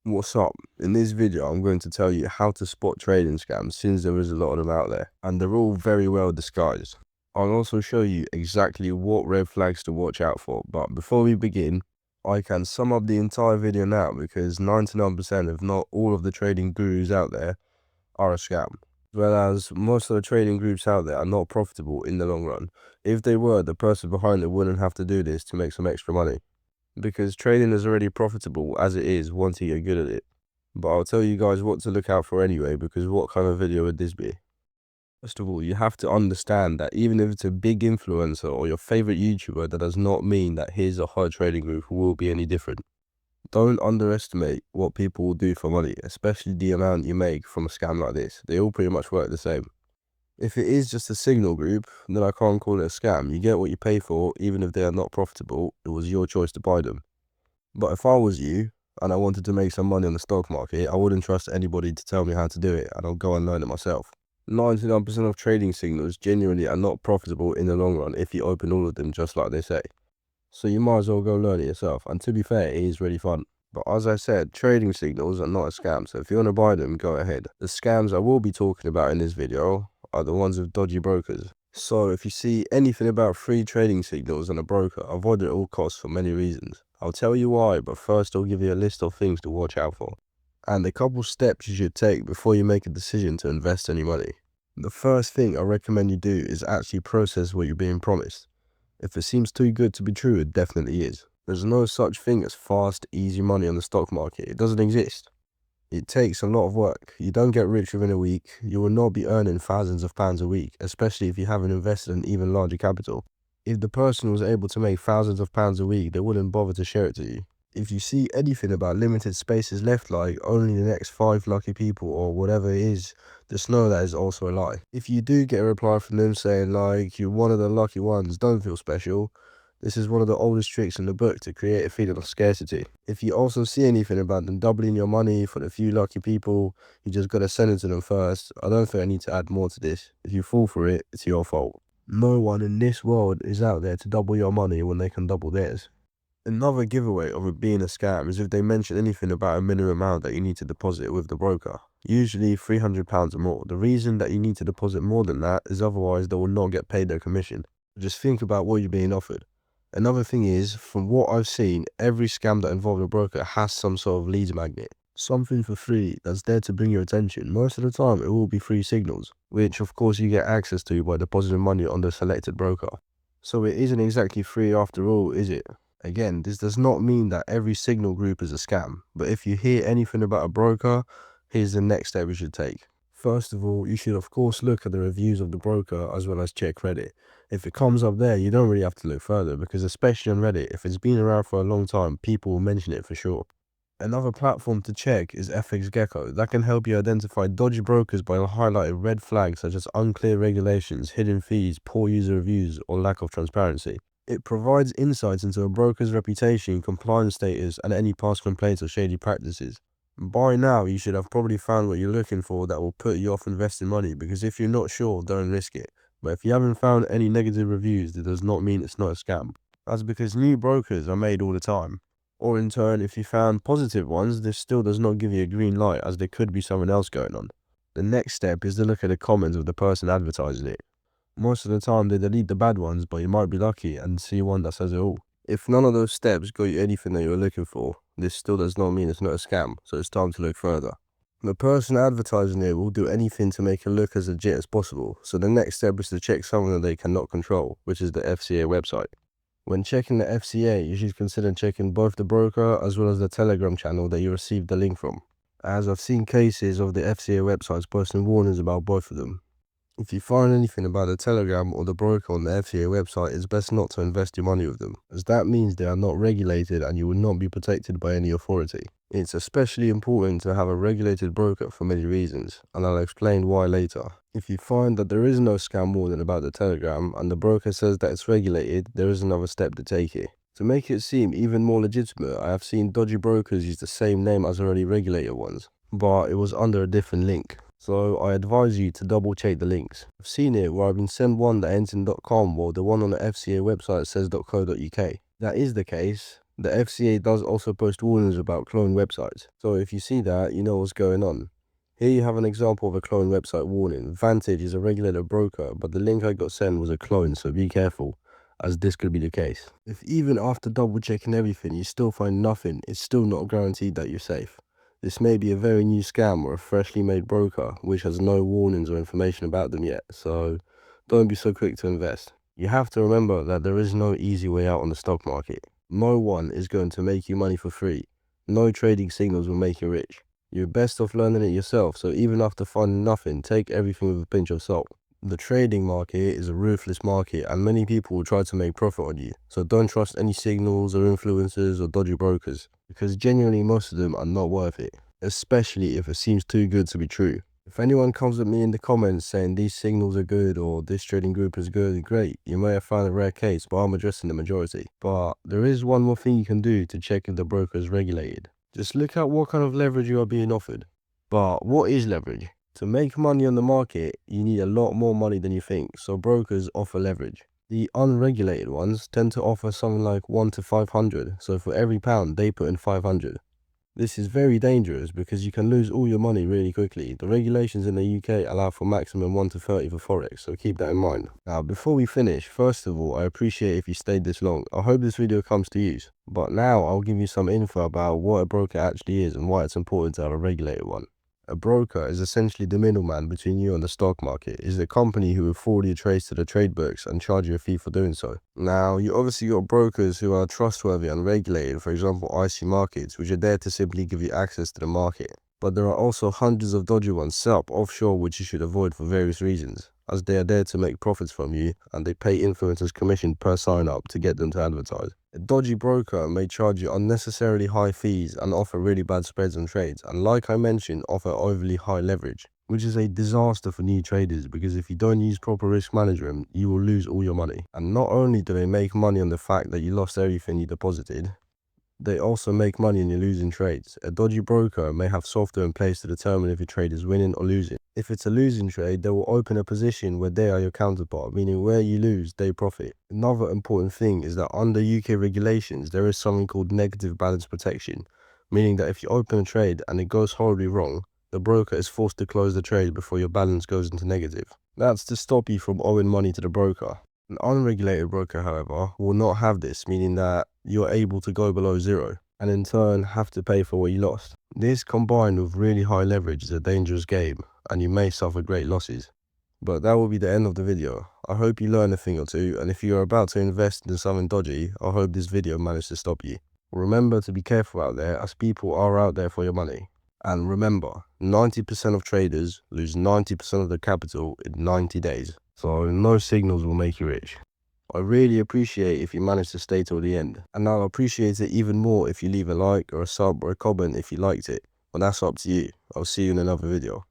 What's up? In this video, I'm going to tell you how to spot trading scams since there is a lot of them out there and they're all very well disguised. I'll also show you exactly what red flags to watch out for, but before we begin, I can sum up the entire video now because 99% if not all of the trading gurus out there are a scam. Whereas most of the trading groups out there are not profitable in the long run. If they were, the person behind it wouldn't have to do this to make some extra money, because trading is already profitable as it is once you get good at it. But I'll tell you guys what to look out for anyway, because what kind of video would this be? First of all, you have to understand that even if it's a big influencer or your favorite YouTuber, that does not mean that his or her trading group will be any different. Don't underestimate what people will do for money, especially the amount you make from a scam like this. They all pretty much work the same. If it is just a signal group, then I can't call it a scam. You get what you pay for, even if they are not profitable. It was your choice to buy them. But if I was you and I wanted to make some money on the stock market, I wouldn't trust anybody to tell me how to do it, and I'll go and learn it myself. 99% of trading signals genuinely are not profitable in the long run if you open all of them just like they say. So you might as well go learn it yourself, and to be fair, it is really fun. But as I said, trading signals are not a scam, so if you want to buy them, go ahead. The scams I will be talking about in this video are the ones with dodgy brokers. So if you see anything about free trading signals and a broker, avoid it at all costs for many reasons. I'll tell you why, but first I'll give you a list of things to watch out for, and a couple steps you should take before you make a decision to invest any money. The first thing I recommend you do is actually process what you're being promised. If it seems too good to be true, it definitely is. There's no such thing as fast, easy money on the stock market. It doesn't exist. It takes a lot of work. You don't get rich within a week. You will not be earning thousands of pounds a week, especially if you haven't invested an even larger capital. If the person was able to make thousands of pounds a week, they wouldn't bother to share it to you. If you see anything about limited spaces left, like only the next 5 lucky people or whatever it is, just know that is also a lie. If you do get a reply from them saying like you're one of the lucky ones, don't feel special. This is one of the oldest tricks in the book to create a feeling of scarcity. If you also see anything about them doubling your money for the few lucky people, you just gotta send it to them first. I don't think I need to add more to this. If you fall for it, it's your fault. No one in this world is out there to double your money when they can double theirs. Another giveaway of it being a scam is if they mention anything about a minimum amount that you need to deposit with the broker, usually £300 or more. The reason that you need to deposit more than that is otherwise they will not get paid their commission. Just think about what you're being offered. Another thing is, from what I've seen, every scam that involves a broker has some sort of leads magnet. Something for free that's there to bring your attention. Most of the time it will be free signals, which of course you get access to by depositing money on the selected broker. So it isn't exactly free after all, is it? Again, this does not mean that every signal group is a scam, but if you hear anything about a broker, here's the next step you should take. First of all, you should of course look at the reviews of the broker as well as check Reddit. If it comes up there, you don't really have to look further, because especially on Reddit, if it's been around for a long time, people will mention it for sure. Another platform to check is FXGecko. That can help you identify dodgy brokers by highlighting red flags such as unclear regulations, hidden fees, poor user reviews, or lack of transparency. It provides insights into a broker's reputation, compliance status, and any past complaints or shady practices. By now, you should have probably found what you're looking for that will put you off investing money, because if you're not sure, don't risk it. But if you haven't found any negative reviews, that does not mean it's not a scam. That's because new brokers are made all the time. Or in turn, if you found positive ones, this still does not give you a green light, as there could be someone else going on. The next step is to look at the comments of the person advertising it. Most of the time they delete the bad ones, but you might be lucky and see one that says it all. If none of those steps got you anything that you're looking for, this still does not mean it's not a scam, so it's time to look further. The person advertising it will do anything to make it look as legit as possible, so the next step is to check something that they cannot control, which is the FCA website. When checking the FCA, you should consider checking both the broker as well as the Telegram channel that you received the link from, as I've seen cases of the FCA websites posting warnings about both of them. If you find anything about the Telegram or the broker on the FCA website, it's best not to invest your money with them, as that means they are not regulated and you will not be protected by any authority. It's especially important to have a regulated broker for many reasons, and I'll explain why later. If you find that there is no scam warning about the Telegram and the broker says that it's regulated, there is another step to take here. To make it seem even more legitimate, I have seen dodgy brokers use the same name as already regulated ones, but it was under a different link. So I advise you to double check the links. I've seen it where I've been sent one that ends in .com while the one on the FCA website says .co.uk. That is the case, The FCA does also post warnings about clone websites, so if you see that, you know what's going on. Here you have an example of a clone website warning. Vantage is a regulated broker, but the link I got sent was a clone, so be careful, as this could be the case. If even after double checking everything you still find nothing, it's still not guaranteed that you're safe. This may be a very new scam or a freshly made broker which has no warnings or information about them yet, so don't be so quick to invest. You have to remember that there is no easy way out on the stock market. No one is going to make you money for free. No trading signals will make you rich. You're best off learning it yourself, so even after finding nothing, take everything with a pinch of salt. The trading market is a ruthless market and many people will try to make profit on you, so don't trust any signals or influencers or dodgy brokers, because genuinely most of them are not worth it, especially if it seems too good to be true. If anyone comes at me in the comments saying these signals are good or this trading group is good, great, you may have found a rare case, but I'm addressing the majority. But there is one more thing you can do to check if the broker is regulated. Just look at what kind of leverage you are being offered. But what is leverage? To make money on the market, you need a lot more money than you think, so brokers offer leverage. The unregulated ones tend to offer something like 1 to 500, so for every pound they put in 500. This is very dangerous because you can lose all your money really quickly. The regulations in the UK allow for maximum 1 to 30 for Forex, so keep that in mind. Now, before we finish, first of all, I appreciate if you stayed this long. I hope this video comes to use. But now I'll give you some info about what a broker actually is and why it's important to have a regulated one. A broker is essentially the middleman between you and the stock market. It's a company who will forward your trades to the trade books and charge you a fee for doing so. Now, you obviously got brokers who are trustworthy and regulated, for example IC markets, which are there to simply give you access to the market. But there are also hundreds of dodgy ones set up offshore which you should avoid for various reasons, as they are there to make profits from you and they pay influencers commission per sign up to get them to advertise. A dodgy broker may charge you unnecessarily high fees and offer really bad spreads on trades, and like I mentioned, offer overly high leverage, which is a disaster for new traders because if you don't use proper risk management, you will lose all your money. And not only do they make money on the fact that you lost everything you deposited, they also make money in your losing trades. A dodgy broker may have software in place to determine if your trade is winning or losing. If it's a losing trade, they will open a position where they are your counterpart, meaning where you lose, they profit. Another important thing is that under UK regulations, there is something called negative balance protection, meaning that if you open a trade and it goes horribly wrong, the broker is forced to close the trade before your balance goes into negative. That's to stop you from owing money to the broker. An unregulated broker, however, will not have this, meaning that you're able to go below zero and in turn have to pay for what you lost. This combined with really high leverage is a dangerous game and you may suffer great losses. But that will be the end of the video. I hope you learned a thing or two, and if you are about to invest into something dodgy, I hope this video managed to stop you. Remember to be careful out there, as people are out there for your money. And remember, 90% of traders lose 90% of their capital in 90 days. So no signals will make you rich. I really appreciate if you manage to stay till the end. And I'll appreciate it even more if you leave a like or a sub or a comment if you liked it. But that's up to you. I'll see you in another video.